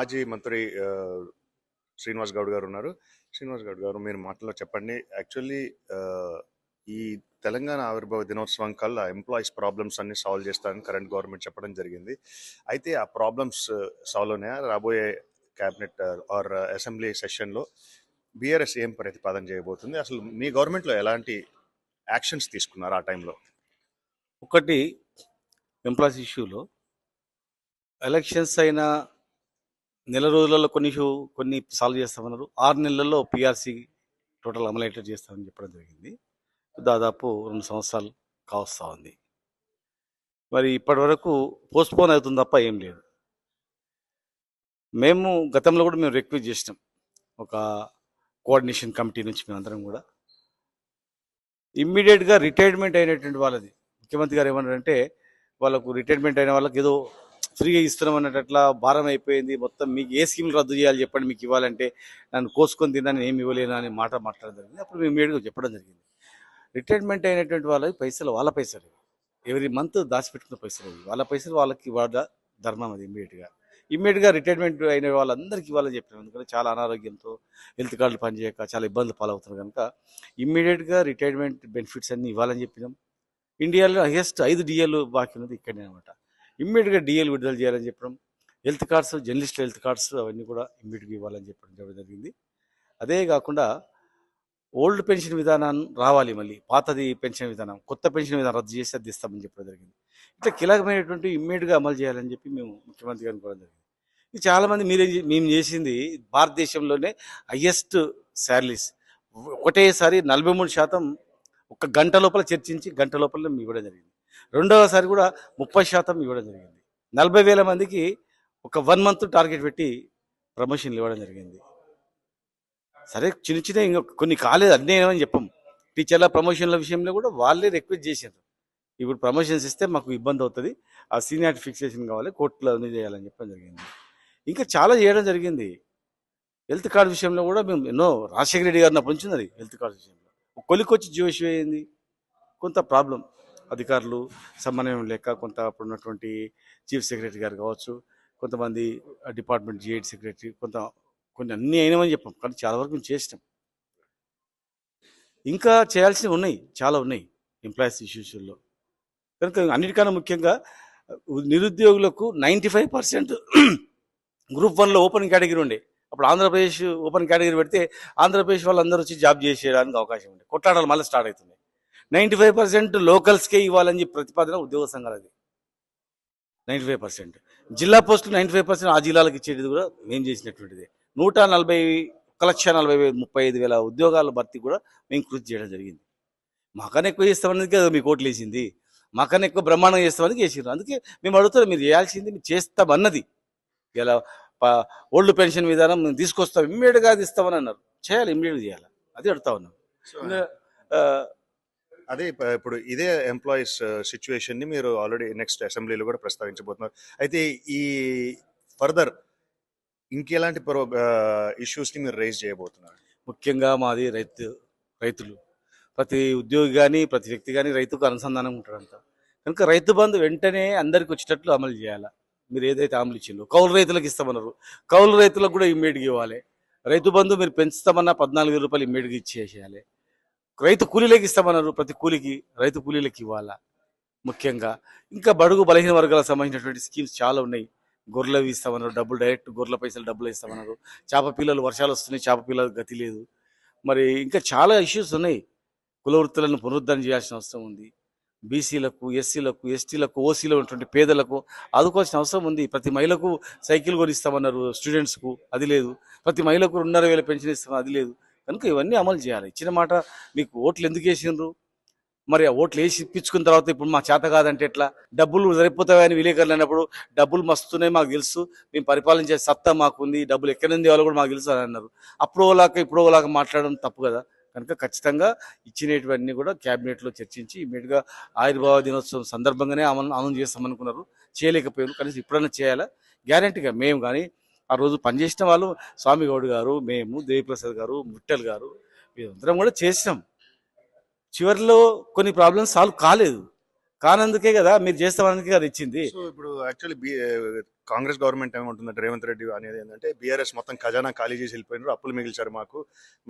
మాజీ మంత్రి శ్రీనివాస్ గౌడ్ గారు ఉన్నారు. శ్రీనివాస్ గౌడ్ గారు, మీరు మాటల్లో చెప్పండి. యాక్చువల్లీ ఈ తెలంగాణ ఆవిర్భావ దినోత్సవం కల్లా ఎంప్లాయీస్ ప్రాబ్లమ్స్ అన్ని సాల్వ్ చేస్తారని కరెంట్ గవర్నమెంట్ చెప్పడం జరిగింది. అయితే ఆ ప్రాబ్లమ్స్ సాల్వ్ అయినాయా? రాబోయే క్యాబినెట్ ఆర్ అసెంబ్లీ సెషన్లో బీఆర్ఎస్ ఏం ప్రతిపాదన చేయబోతుంది? అసలు మీ గవర్నమెంట్లో ఎలాంటి యాక్షన్స్ తీసుకున్నారు ఆ టైంలో? ఒకటి, ఎంప్లాయీస్ ఇష్యూలో ఎలక్షన్స్ అయిన నెల రోజులలో కొన్ని సాల్వ్ చేస్తామన్నారు. 6 నెలల్లో పిఆర్సీ టోటల్ అమలైటర్ చేస్తామని చెప్పడం జరిగింది. దాదాపు 2 సంవత్సరాలు కావస్తా ఉంది. మరి ఇప్పటి వరకు పోస్ట్పోన్ అవుతుంది తప్ప ఏం లేదు. మేము గతంలో కూడా రిక్వెస్ట్ చేసినాం, ఒక కోఆర్డినేషన్ కమిటీ నుంచి మేమందరం కూడా ఇమ్మీడియట్గా రిటైర్మెంట్ అయినటువంటి వాళ్ళది ముఖ్యమంత్రి గారు ఏమన్నారంటే, వాళ్ళకు రిటైర్మెంట్ అయిన వాళ్ళకి ఏదో ఫ్రీగా ఇస్తున్నాం అన్నట్లా భారం అయిపోయింది, మొత్తం మీకు ఏ స్కీమ్ రద్దు చేయాలి చెప్పండి, మీకు ఇవ్వాలంటే నన్ను కోసుకొని తిన్నాను ఏమి ఇవ్వలేను అని మాట్లాడడం జరిగింది. అప్పుడు మేము ఇమ్మీడియట్గా చెప్పడం జరిగింది, రిటైర్మెంట్ అయినటువంటి వాళ్ళ పైసలు వాళ్ళ పైసలు, ఎవ్రీ మంత్ దాచిపెట్టుకున్న పైసలు వాళ్ళ పైసలు వాళ్ళకి వాళ్ళ ధర్మం. అది ఇమ్మీడియట్గా రిటైర్మెంట్ అయిన వాళ్ళందరికీ ఇవ్వాలని చెప్పినాం. ఎందుకంటే చాలా అనారోగ్యంతో హెల్త్ కార్డులు పనిచేయక చాలా ఇబ్బందులు పాలవుతున్నారు కనుక ఇమ్మీడియట్గా రిటైర్మెంట్ బెనిఫిట్స్ అన్ని ఇవ్వాలని చెప్పినాం. ఇండియాలో హైయెస్ట్ 5 డిఏలు బాకీ ఉన్నది ఇక్కడనే అనమాట. ఇమ్మీడియట్గా డిఏలు విడుదల చేయాలని చెప్పడం, health cards, journalist health cards అవన్నీ కూడా ఇమ్మీడియట్గా ఇవ్వాలని చెప్పడం జరిగింది. అదే కాకుండా ఓల్డ్ పెన్షన్ విధానాన్ని రావాలి, మళ్ళీ పాతది పెన్షన్ విధానం, కొత్త పెన్షన్ విధానం రద్దు చేసి అది ఇస్తామని చెప్పడం జరిగింది. ఇట్లా కీలకమైనటువంటి ఇమ్మీడియట్గా అమలు చేయాలని చెప్పి మేము ముఖ్యమంత్రి గారిని కూడా జరిగింది. ఇది చాలామంది మేము చేసింది భారతదేశంలోనే హయ్యెస్ట్ శాలరీస్ ఒకటేసారి 43% ఒక గంట లోపల చర్చించి గంట లోపల మేము ఇవ్వడం జరిగింది. రెండవసారి కూడా 30% ఇవ్వడం జరిగింది. 40,000 మందికి ఒక 1 మంత్ టార్గెట్ పెట్టి ప్రమోషన్లు ఇవ్వడం జరిగింది. సరే, చిన్న చిన్న ఇంకా కొన్ని కాలేదు, అన్నీ ఏమని చెప్పం. టీచర్ల ప్రమోషన్ల విషయంలో కూడా వాళ్ళే రిక్వెస్ట్ చేశారు, ఇప్పుడు ప్రమోషన్స్ ఇస్తే మాకు ఇబ్బంది అవుతుంది, ఆ సీనియారిటీ ఫిక్సేషన్ కావాలి, కోర్టులో అన్నీ చేయాలని చెప్పడం జరిగింది. ఇంకా చాలా చేయడం జరిగింది. హెల్త్ కార్డు విషయంలో కూడా మేము ఎన్నో, రాజశేఖర రెడ్డి గారిని అప్పటి నుంచి ఉన్నది హెల్త్ కార్డు విషయంలో. కొలికొచ్చి జియో ఇష్యూ అయింది, కొంత ప్రాబ్లం, అధికారులు సమన్వయం లేక, కొంత అప్పుడున్నటువంటి చీఫ్ సెక్రటరీ గారు కావచ్చు, కొంతమంది డిపార్ట్మెంట్ జిఐడి సెక్రటరీ, కొన్ని అన్నీ అయినామని చెప్పాం, కానీ చాలా వరకు మేము చేసినాం. ఇంకా చేయాల్సినవి ఉన్నాయి, చాలా ఉన్నాయి ఎంప్లాయీస్ ఇష్యూస్లో. కనుక అన్నిటికన్నా ముఖ్యంగా నిరుద్యోగులకు 95% గ్రూప్ 1లో ఓపెన్ కేటగిరీ ఉండే, అప్పుడు ఆంధ్రప్రదేశ్ ఓపెన్ కేటగిరీ పెడితే ఆంధ్రప్రదేశ్ వాళ్ళందరూ వచ్చి జాబ్ చేసేయడానికి అవకాశం ఉండే, కొట్లాడాలి మళ్ళీ స్టార్ట్ అవుతుంది. 95% లోకల్స్కే ఇవ్వాలని చెప్పి ప్రతిపాదన ఉద్యోగ సంఘాలది. 95% జిల్లా పోస్టులు 95% ఆ జిల్లాలకు ఇచ్చేది కూడా మేము చేసినటువంటిది. 1,40,35,000 ఉద్యోగాల భర్తీ కూడా మేము కృషి చేయడం జరిగింది. మాకన్నా ఎక్కువ చేస్తామనేది కదా మీకు ఓట్లు వేసింది, మాకన్నా ఎక్కువ బ్రహ్మాండంగా చేస్తామని చేసినారు. అందుకే మేము అడుగుతాం, మీరు చేయాల్సింది మీరు చేస్తామన్నది. ఇలా ఓల్డ్ పెన్షన్ విధానం మేము తీసుకొస్తాం, ఇమ్మీడియట్గా అది ఇస్తామని అన్నారు, చేయాలి, ఇమ్మీడియట్గా చేయాలి, అది అడుగుతా ఉన్నాం. అదే ఇప్పుడు ఇదే ఎంప్లాయీస్ సిచ్యువేషన్ని మీరు ఆల్రెడీ నెక్స్ట్ అసెంబ్లీలో కూడా ప్రస్తావించబోతున్నారు. అయితే ఈ ఫర్దర్ ఇంకెలాంటి ఇష్యూస్ని మీరు రైజ్ చేయబోతున్నారు? ముఖ్యంగా మాది రైతులు, ప్రతి ఉద్యోగి కానీ ప్రతి వ్యక్తి కానీ రైతుకు అనుసంధానం ఉంటాడంట. కనుక రైతు బంధు వెంటనే అందరికి వచ్చేటట్లు అమలు చేయాలి. మీరు ఏదైతే అమలు ఇచ్చిందో కౌలు రైతులకు ఇస్తామన్నారు, కౌలు రైతులకు కూడా ఇమ్మీడియట్గా ఇవ్వాలి. రైతు బంధు మీరు పెంచుతామన్నా 14,000 రూపాయలు ఇమ్మీడియట్గా ఇచ్చేసేయాలి. రైతు కూలీలకు ఇస్తామన్నారు, ప్రతి కూలికి రైతు కూలీలకు ఇవ్వాలా. ముఖ్యంగా ఇంకా బడుగు బలహీన వర్గాలకు సంబంధించినటువంటి స్కీమ్స్ చాలా ఉన్నాయి. గొర్రెలు ఇస్తామన్నారు, డబ్బులు డైరెక్ట్ గొర్రెల పైసలు డబ్బులు ఇస్తామన్నారు. చేప పిల్లలు, వర్షాలు వస్తున్నాయి, చేప పిల్లలు గతి లేదు. మరి ఇంకా చాలా ఇష్యూస్ ఉన్నాయి. కుల వృత్తులను పునరుద్ధరణ చేయాల్సిన అవసరం ఉంది. బీసీలకు, ఎస్సీలకు, ఎస్టీలకు, ఓసీలో ఉన్నటువంటి పేదలకు ఆదుకోవాల్సిన అవసరం ఉంది. ప్రతి మహిళకు సైకిల్ కొనిస్తామన్నారు స్టూడెంట్స్కు, అది లేదు. ప్రతి మహిళకు 2,500 పెన్షన్ ఇస్తామన్నారు, అది లేదు. కనుక ఇవన్నీ అమలు చేయాలి. ఇచ్చిన మాట, మీకు ఓట్లు ఎందుకు వేసిండ్రు, మరి ఆ ఓట్లు వేసి ఇప్పించుకున్న తర్వాత ఇప్పుడు మా చేత కాదంటే ఎట్లా, డబ్బులు సరిపోతాయని విలేకరులు అన్నప్పుడు డబ్బులు మస్తున్నాయి మాకు తెలుసు, మేము పరిపాలించే సత్తా మాకుంది, డబ్బులు ఎక్కడి నుంచి వాళ్ళు కూడా మాకు తెలుసు అని అన్నారు. అప్పుడోలాగా ఇప్పుడోలాగా మాట్లాడడం తప్పు కదా. కనుక ఖచ్చితంగా ఇచ్చినటువన్నీ కూడా క్యాబినెట్లో చర్చించి ఇమ్మీడియట్గా ఆవిర్భావ దినోత్సవం సందర్భంగానే అమలు చేస్తామనుకున్నారు, చేయలేకపోయారు. కనీసం ఇప్పుడన్నా చేయాలా గ్యారంటీగా. మేము కానీ ఆ రోజు పనిచేసిన వాళ్ళు, స్వామి గౌడ్ గారు, మేము, దేవిప్రసాద్ గారు, ముట్టెల్ గారు, మేమందరం కూడా చేసినాం. చివరిలో కొన్ని ప్రాబ్లమ్స్ సాల్వ్ కాలేదు, కానందుకే కదా మీరు చేస్తామనేందుకే కదా ఇచ్చింది. సో ఇప్పుడు యాక్చువల్లీ కాంగ్రెస్ గవర్నమెంట్ ఏమంటుందంటే రేవంత్ రెడ్డి అనేది ఏంటంటే బీఆర్ఎస్ మొత్తం ఖజానా ఖాళీ చేసి వెళ్ళిపోయినారు, అప్పులు మిగిల్చారు,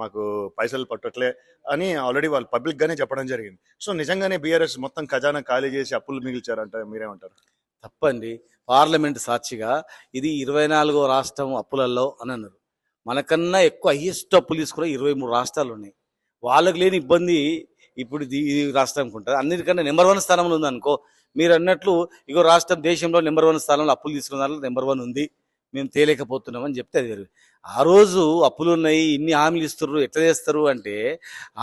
మాకు పైసలు పట్టట్లే అని ఆల్రెడీ వాళ్ళు పబ్లిక్ గానే చెప్పడం జరిగింది. సో నిజంగానే బీఆర్ఎస్ మొత్తం ఖజానా ఖాళీ చేసి అప్పులు మిగిల్చారంట, మీరేమంటారు? తప్పండి. పార్లమెంట్ సాక్షిగా ఇది 24వ రాష్ట్రం అప్పులలో అని అన్నారు. మనకన్నా ఎక్కువ హైయెస్ట్ అప్పులు తీసుకున్న 23 రాష్ట్రాలు ఉన్నాయి. వాళ్ళకి లేని ఇబ్బంది ఇప్పుడు ఈ రాష్ట్రానికి ఉంటుంది. అన్నిటికన్నా నెంబర్ 1 స్థానంలో ఉంది అనుకో. మీరు అన్నట్లు ఇగో రాష్ట్రం దేశంలో నెంబర్ 1 స్థానంలో అప్పులు తీసుకున్న దాంట్లో నెంబర్ 1 ఉంది, మేము తేలేకపోతున్నామని చెప్తే అది వేరు. ఆ రోజు అప్పులు ఉన్నాయి, ఇన్ని హామీలు ఇస్తున్నారు, ఎట్లా చేస్తారు అంటే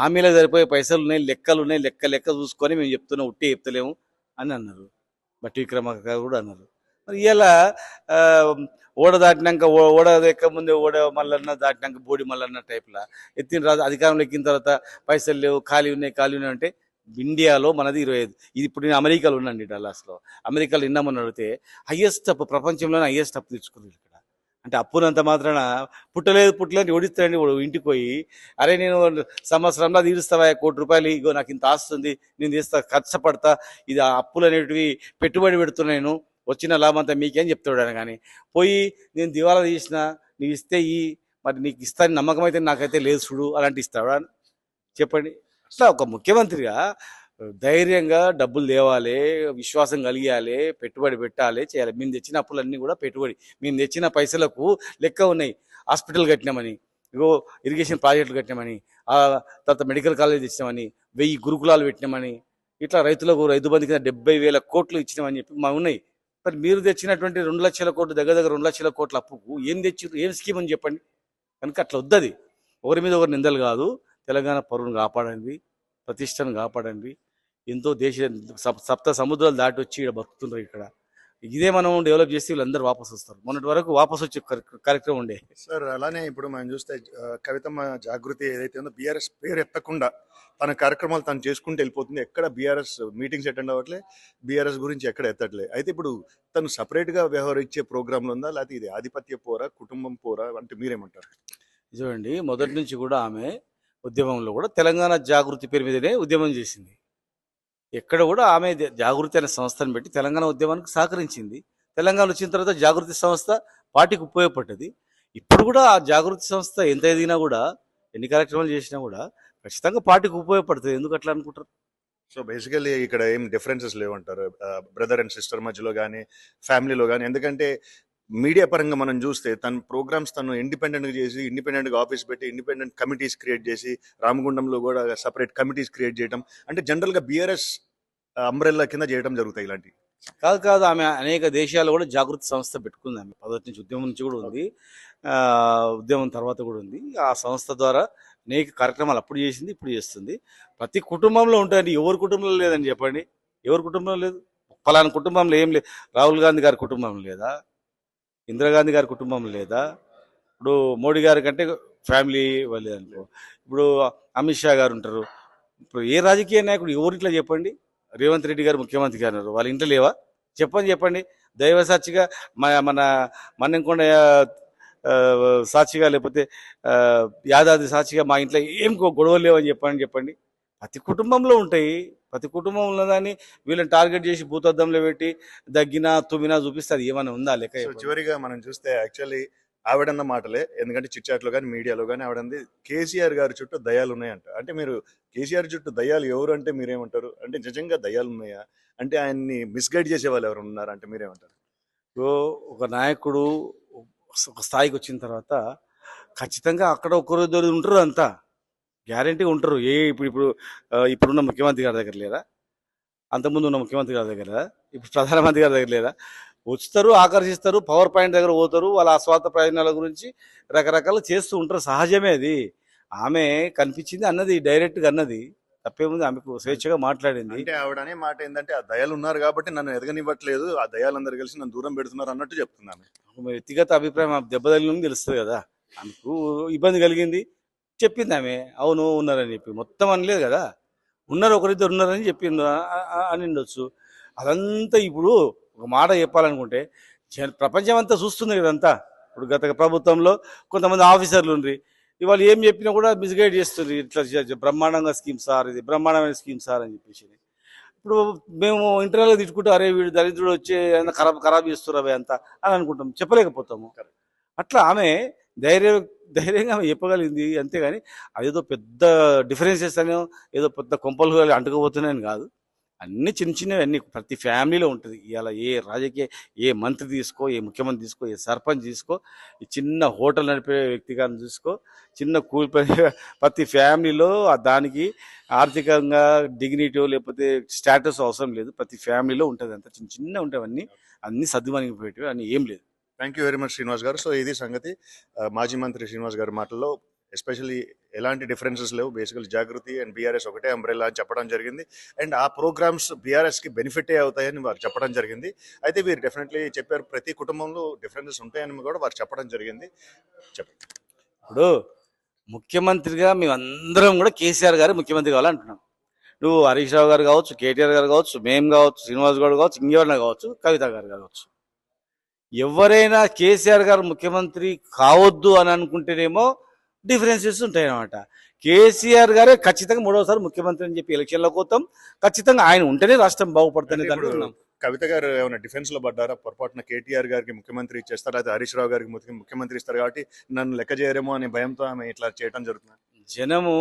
హామీలకు సరిపోయే పైసలు ఉన్నాయి, లెక్కలు ఉన్నాయి, లెక్క చూసుకొని మేము చెప్తున్నాం, ఉట్టి చెప్తలేము అని అన్నారు. బట్టి విక్రమార్క గారు కూడా అన్నారు. మరి ఇలా ఓడ దాటినాక ఓడ ఎక్క ముందే ఓడ మల్లన్న దాటినాక బోడి మల్లన్న టైప్లా ఎత్తిన రాదు. అధికారంలో ఎక్కిన తర్వాత పైసలు లేవు, ఖాళీ ఉన్నాయి అంటే ఇండియాలో మనది 25. ఇది ఇప్పుడు నేను అమెరికాలో ఉన్నాండి, డల్లాస్లో. అమెరికాలో నిన్నామని అడిగితే హయ్యెస్ట్ అప్పు, ప్రపంచంలోనే హయ్యెస్ట్ అప్పు తెచ్చుకున్నారు ఇక్కడ. అంటే అప్పునంత మాత్రాన పుట్టలేదు ఓడిస్తారండి. ఇంటికి పోయి అరే నేను సంవత్సరంలో తీరుస్తావా ₹1,00,00,000, ఇగో నాకు ఇంత ఆస్తుంది, నేను తీస్తా, కష్టపడతా, ఇది ఆ అప్పులు అనేటివి పెట్టుబడి పెడుతున్నా, నేను వచ్చిన లాభం అంతా మీకేం చెప్తాడు అని. కానీ పోయి నేను దివాలా తీసిన, నీవు ఇస్తే మరి నీకు ఇస్తాను నమ్మకం అయితే నాకైతే లేదు చూడు అలాంటి ఇస్తాడా చెప్పండి. అట్లా ఒక ముఖ్యమంత్రిగా ధైర్యంగా డబ్బులు తేవాలి, విశ్వాసం కలిగాలి, పెట్టుబడి పెట్టాలి, చేయాలి. మేము తెచ్చిన అప్పులన్నీ కూడా పెట్టుబడి, మేము తెచ్చిన పైసలకు లెక్క ఉన్నాయి. హాస్పిటల్ కట్టినామని, ఇగో ఇరిగేషన్ ప్రాజెక్టులు కట్టినామని, తర్వాత మెడికల్ కాలేజ్ ఇచ్చినామని, 1000 గురుకులాలు పెట్టినామని, ఇట్లా రైతులకు రైతు బంధు కింద 70,000 కోట్లు ఇచ్చినామని చెప్పి మా ఉన్నాయి. మరి మీరు తెచ్చినటువంటి 2,00,000 కోట్లు, దగ్గర 2,00,000 కోట్ల అప్పుకు ఏం తెచ్చారు, ఏం స్కీమ్ అని చెప్పండి. కనుక అట్లా వద్దది. ఒకరి మీద ఒకరు నిందలు కాదు. తెలంగాణ పరువును కాపాడండి, ప్రతిష్టను కాపాడండి. ఎంతో సప్త సముద్రాలు దాటి వచ్చి ఇక్కడ బతుకుతున్నారు. ఇక్కడ ఇదే మనం డెవలప్ చేస్తే వీళ్ళందరూ వాపసు వస్తారు. మొన్నటి వరకు వాపసు వచ్చే కార్యక్రమం ఉండే. సార్ అలానే ఇప్పుడు మనం చూస్తే కవితమ్మ జాగృతి ఏదైతే ఉందో బీఆర్ఎస్ పేరు ఎత్తకుండా తన కార్యక్రమాలు తను చేసుకుంటూ వెళ్ళిపోతుంది. ఎక్కడ బీఆర్ఎస్ మీటింగ్స్ అటెండ్ అవ్వట్లే, బీఆర్ఎస్ గురించి ఎక్కడ ఎత్తట్లే. అయితే ఇప్పుడు తను సపరేట్గా వ్యవహరించే ప్రోగ్రాంలు ఉందా, లేకపోతే ఇది ఆధిపత్య పోరా, కుటుంబం పోరా అంటే మీరేమంటారు? చూడండి, మొదటి నుంచి కూడా ఆమె ఉద్యమంలో కూడా తెలంగాణ జాగృతి పేరు మీదనే ఉద్యమం చేసింది. ఎక్కడ కూడా ఆమె జాగృతి అనే సంస్థను పెట్టి తెలంగాణ ఉద్యమానికి సహకరించింది. తెలంగాణ వచ్చిన తర్వాత జాగృతి సంస్థ పార్టీకి ఉపయోగపడ్డది. ఇప్పుడు కూడా ఆ జాగృతి సంస్థ ఎంత ఎదిగినా కూడా, ఎన్ని కార్యక్రమాలు చేసినా కూడా ఖచ్చితంగా పార్టీకి ఉపయోగపడుతుంది. ఎందుకు అట్లా అనుకుంటారు? సో బేసికల్లీ ఇక్కడ ఏం డిఫరెన్సెస్ లేవంటారు బ్రదర్ అండ్ సిస్టర్ మధ్యలో కానీ, ఫ్యామిలీలో కానీ? ఎందుకంటే మీడియా పరంగా మనం చూస్తే తన ప్రోగ్రామ్స్ తను ఇండిపెండెంట్గా చేసి, ఇండిపెండెంట్గా ఆఫీస్ పెట్టి, ఇండిపెండెంట్ కమిటీస్ క్రియేట్ చేసి, రామగుండంలో కూడా సపరేట్ కమిటీస్ క్రియేట్ చేయడం, అంటే జనరల్గా బీఆర్ఎస్ అంబ్రెల్లా కింద చేయడం జరుగుతాయి ఇలాంటివి. కాదు, ఆమె అనేక దేశాల్లో కూడా జాగృతి సంస్థ పెట్టుకుంది. ఆమె మొదటి నుంచి ఉద్యమం నుంచి కూడా ఉంది, ఉద్యమం తర్వాత కూడా ఉంది. ఆ సంస్థ ద్వారా అనేక కార్యక్రమాలు అప్పుడు చేసింది, ఇప్పుడు చేస్తుంది. ప్రతి కుటుంబంలో ఉంటాయండి. ఎవరి కుటుంబంలో లేదని చెప్పండి? ఎవరి కుటుంబంలో లేదు? ఫలానా కుటుంబంలో ఏం లేదు. రాహుల్ గాంధీ గారి కుటుంబం లేదా? ఇందిరాగాంధీ గారి కుటుంబం లేదా? ఇప్పుడు మోడీ గారి కంటే ఫ్యామిలీ వాళ్ళే అనుకో. ఇప్పుడు అమిత్ షా గారు ఉంటారు. ఇప్పుడు ఏ రాజకీయ నాయకుడు ఎవరింట్లో చెప్పండి? రేవంత్ రెడ్డి గారు ముఖ్యమంత్రి గారు ఉన్నారు, వాళ్ళ ఇంట్లో లేవా? చెప్పండి. దైవ సాక్షిగా మన మన్నెంకొండ సాక్షిగా, లేకపోతే యాదాద్రి సాక్షిగా మా ఇంట్లో ఏం గొడవలు లేవని చెప్పండి. ప్రతి కుటుంబంలో ఉంటాయి. ప్రతి కుటుంబంలో దాన్ని వీళ్ళని టార్గెట్ చేసి భూతద్దంలో పెట్టి దగ్గినా తుమ్మినా చూపిస్తే అది ఏమైనా ఉందా లెక్క? చివరిగా మనం చూస్తే యాక్చువల్లీ ఆవిడన్న మాటలే, ఎందుకంటే చిట్చాట్లో కానీ మీడియాలో కానీ ఆవిడంది కేసీఆర్ గారి చుట్టూ దయ్యాలు ఉన్నాయంట. అంటే మీరు కేసీఆర్ చుట్టూ దయ్యాలు ఎవరు అంటే మీరేమంటారు? అంటే నిజంగా దయ్యాలు ఉన్నాయా, అంటే ఆయన్ని మిస్గైడ్ చేసే వాళ్ళు ఎవరు ఉన్నారంటే మీరేమంటారు? ఒక నాయకుడు ఒక స్థాయికి వచ్చిన తర్వాత ఖచ్చితంగా అక్కడ ఒకరు ఉంటారు, అంతా గ్యారంటీ ఉంటారు. ఇప్పుడున్న ముఖ్యమంత్రి గారి దగ్గర లేదా? అంతకుముందు ఉన్న ముఖ్యమంత్రి గారి దగ్గర లేదా? ఇప్పుడు ప్రధానమంత్రి గారి దగ్గర లేదా? వస్తారు, ఆకర్షిస్తారు, పవర్ పాయింట్ దగ్గర పోతారు, వాళ్ళ స్వార్థ ప్రయోజనాల గురించి రకరకాలు చేస్తూ ఉంటారు. సహజమే అది. ఆమె కనిపించింది అన్నది, డైరెక్ట్గా అన్నది, తప్పేముంది? ఆమెకు స్వేచ్ఛగా మాట్లాడింది. అంటే ఆవిడ అనే మాట ఏంటంటే ఆ దయాలు ఉన్నారు కాబట్టి నన్ను ఎదగనివ్వట్లేదు, ఆ దయాలందరూ కలిసి నన్ను దూరం పెడుతున్నారు అన్నట్టు చెప్తున్నాను. వ్యక్తిగత అభిప్రాయం దెబ్బతగిలింది తెలుస్తుంది కదా. ఆమెకు ఇబ్బంది కలిగింది, చెప్పింది ఆమె. అవును ఉన్నారని చెప్పి మొత్తం అనలేదు కదా, ఉన్నారు, ఒకరిద్దరు ఉన్నారని చెప్పింది అని ఉండొచ్చు. అదంతా ఇప్పుడు ఒక మాట చెప్పాలనుకుంటే ప్రపంచం అంతా చూస్తుంది కదంతా. ఇప్పుడు గత ప్రభుత్వంలో కొంతమంది ఆఫీసర్లు ఉండ్రి, ఇవాళ ఏం చెప్పినా కూడా మిస్గైడ్ చేస్తుంది. ఇట్లా బ్రహ్మాండంగా స్కీమ్ సార్, ఇది బ్రహ్మాండమైన స్కీమ్ సార్ అని చెప్పేసి. ఇప్పుడు మేము ఇంటర్వ్యూలో తిట్టుకుంటూ అరే వీడు దరిద్రుడు వచ్చి ఏదైనా ఖరాబ్ చేస్తున్నారు అవి అంతా అని అనుకుంటాం, చెప్పలేకపోతాము. అట్లా ఆమె ధైర్యం ధైర్యంగా ఆమె చెప్పగలిగింది, అంతేగాని అదేదో పెద్ద డిఫరెన్సెస్ అని ఏదో పెద్ద కొంపలు అంటుకుపోతున్నాయని కాదు. అన్ని చిన్న చిన్నవి అన్ని ప్రతి ఫ్యామిలీలో ఉంటుంది. ఇవాళ ఏ రాజకీయ ఏ మంత్రి తీసుకో, ఏ ముఖ్యమంత్రి తీసుకో, ఏ సర్పంచ్ తీసుకో, ఈ చిన్న హోటల్ నడిపే వ్యక్తి కానీ చూసుకో, చిన్న కూలి పని ప్రతి ఫ్యామిలీలో దానికి ఆర్థికంగా డిగ్నిటీ లేకపోతే స్టేటస్ అవసరం లేదు. ప్రతి ఫ్యామిలీలో ఉంటుంది. అంత చిన్న చిన్న ఉంటాయి అన్నీ, అన్ని సర్దుమణిగిపోయేటివి అని ఏం లేదు. Thank you very much Srinivas గారు. సో ఇది సంగతి. మాజీ మంత్రి శ్రీనివాస్ గారి మాటల్లో ఎస్పెషల్లీ ఎలాంటి డిఫరెన్సెస్ లేవు. బేసికల్ జాగృతి అండ్ బీఆర్ఎస్ ఒకటే అంబ్రెల్లా అని చెప్పడం జరిగింది. అండ్ ఆ ప్రోగ్రామ్స్ బీఆర్ఎస్కి బెనిఫిటే అవుతాయని వారు చెప్పడం జరిగింది. అయితే వీరు డెఫినెట్లీ చెప్పారు ప్రతి కుటుంబంలో డిఫరెన్సెస్ ఉంటాయని కూడా వారు చెప్పడం జరిగింది. చెప్పండి. ఇప్పుడు ముఖ్యమంత్రిగా మేమందరం కూడా కేసీఆర్ గారు ముఖ్యమంత్రి కావాలంటున్నాం. నువ్వు హరీష్ రావు గారు కావచ్చు, కేటీఆర్ గారు కావచ్చు, మేము కావచ్చు, శ్రీనివాస్ గౌడ్ కావచ్చు, ఇంకెవరైనా కావచ్చు, కవిత గారు కావచ్చు, ఎవరైనా కేసీఆర్ గారు ముఖ్యమంత్రి కావద్దు అని అనుకుంటేనేమో డిఫరెన్సెస్ ఉంటాయి అన్నమాట. కేసీఆర్ గారే ఖచ్చితంగా మూడోసారి ముఖ్యమంత్రి అని చెప్పి ఎలక్షన్లోకి పోతాం. ఖచ్చితంగా ఆయన ఉంటేనే రాష్ట్రం బాగుపడుతుంది దాంట్లో ఉన్నాం. కవిత గారు ఏమైనా డిఫెన్స్ లో పడ్డారా? పొరపాటున కేటీఆర్ గారికి ముఖ్యమంత్రి ఇచ్చేస్తారు, అయితే హరీష్ రావు గారికి ముఖ్యమంత్రి ఇస్తారు కాబట్టి నన్ను లెక్క చేయరేమో అనే భయంతో ఆమె ఇట్లా చేయడం జరుగుతుంది. జనము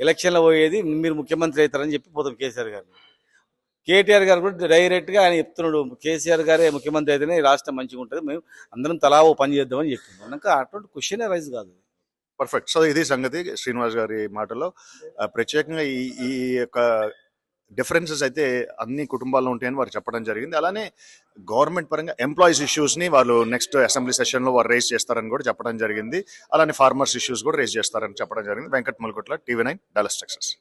ఎలక్షన్లో పోయేది మీరు ముఖ్యమంత్రి అవుతారని చెప్పి పోతాం కేసీఆర్ గారిని. కేటీఆర్ గారు కూడా డైరెక్ట్గా ఆయన చెప్తున్నాడు, కేసీఆర్ గారే ముఖ్యమంత్రి అయితేనే ఈ రాష్ట్రం మంచిగా ఉంటుంది, మేము అందరం తలా ఓ పని చేద్దామని చెప్తున్నాం. కనుక అటువంటి క్వశ్చనే రైజ్ కాదు. పర్ఫెక్ట్. సో ఇది సంగతి శ్రీనివాస్ గారి మాటల్లో. ప్రత్యేకంగా ఈ ఈ యొక్క డిఫరెన్సెస్ అయితే అన్ని కుటుంబాల్లో ఉంటాయని వారు చెప్పడం జరిగింది. అలానే గవర్నమెంట్ పరంగా ఎంప్లాయీస్ ఇష్యూస్ని వాళ్ళు నెక్స్ట్ అసెంబ్లీ సెషన్లో వారు రేజ్ చేస్తారని కూడా చెప్పడం జరిగింది. అలానే ఫార్మర్స్ ఇష్యూస్ కూడా రేజ్ చేస్తారని చెప్పడం జరిగింది. Venkat Malkotla, TV9, Dallas, Texas.